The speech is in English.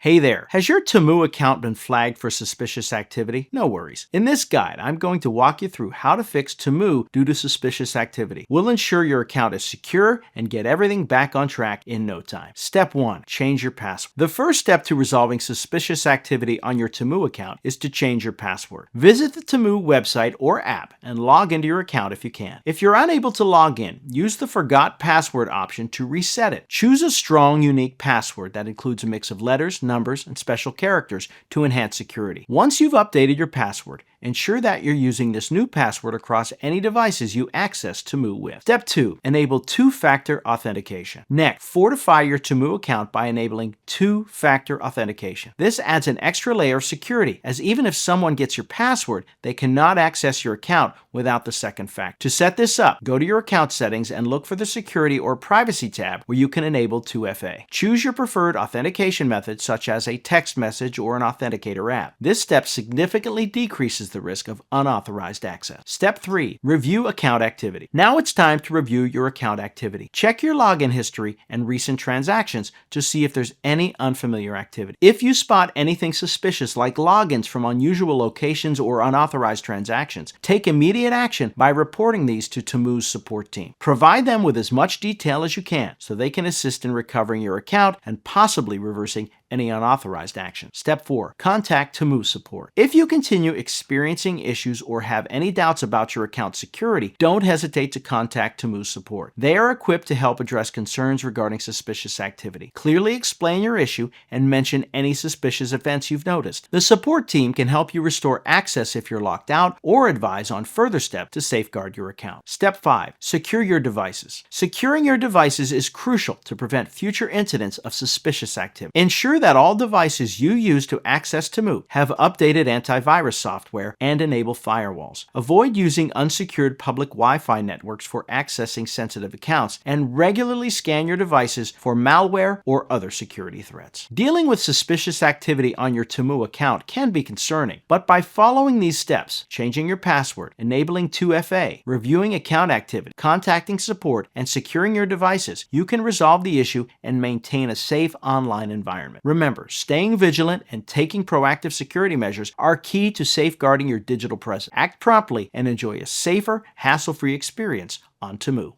Hey there, has your Temu account been flagged for suspicious activity? No worries. In this guide, I'm going to walk you through how to fix Temu due to suspicious activity. We'll ensure your account is secure and get everything back on track in no time. Step 1. Change your password. The first step to resolving suspicious activity on your Temu account is to change your password. Visit the Temu website or app and log into your account if you can. If you're unable to log in, use the Forgot Password option to reset it. Choose a strong, unique password that includes a mix of letters, numbers, and special characters to enhance security. Once you've updated your password, ensure that you're using this new password across any devices you access Temu with. Step 2. Enable two-factor authentication. Next, fortify your Temu account by enabling two-factor authentication. This adds an extra layer of security, as even if someone gets your password, they cannot access your account without the second factor. To set this up, go to your account settings and look for the Security or Privacy tab where you can enable 2FA. Choose your preferred authentication method, such as a text message or an authenticator app. This step significantly decreases the risk of unauthorized access. Step 3. Review account activity. Now it's time to review your account activity. Check your login history and recent transactions to see if there's any unfamiliar activity. If you spot anything suspicious like logins from unusual locations or unauthorized transactions, take immediate action by reporting these to Temu's support team. Provide them with as much detail as you can so they can assist in recovering your account and possibly reversing any unauthorized action. Step 4. Contact Temu support. If you continue experiencing issues or have any doubts about your account security, don't hesitate to contact Temu support. They are equipped to help address concerns regarding suspicious activity. Clearly explain your issue and mention any suspicious events you've noticed. The support team can help you restore access if you're locked out or advise on further steps to safeguard your account. Step 5. Secure your devices. Securing your devices is crucial to prevent future incidents of suspicious activity. Ensure that all devices you use to access Temu have updated antivirus software and enable firewalls. Avoid using unsecured public Wi-Fi networks for accessing sensitive accounts, and regularly scan your devices for malware or other security threats. Dealing with suspicious activity on your Temu account can be concerning, but by following these steps, changing your password, enabling 2FA, reviewing account activity, contacting support, and securing your devices, you can resolve the issue and maintain a safe online environment. Remember, staying vigilant and taking proactive security measures are key to safeguarding your digital presence. Act promptly and enjoy a safer, hassle-free experience on Temu.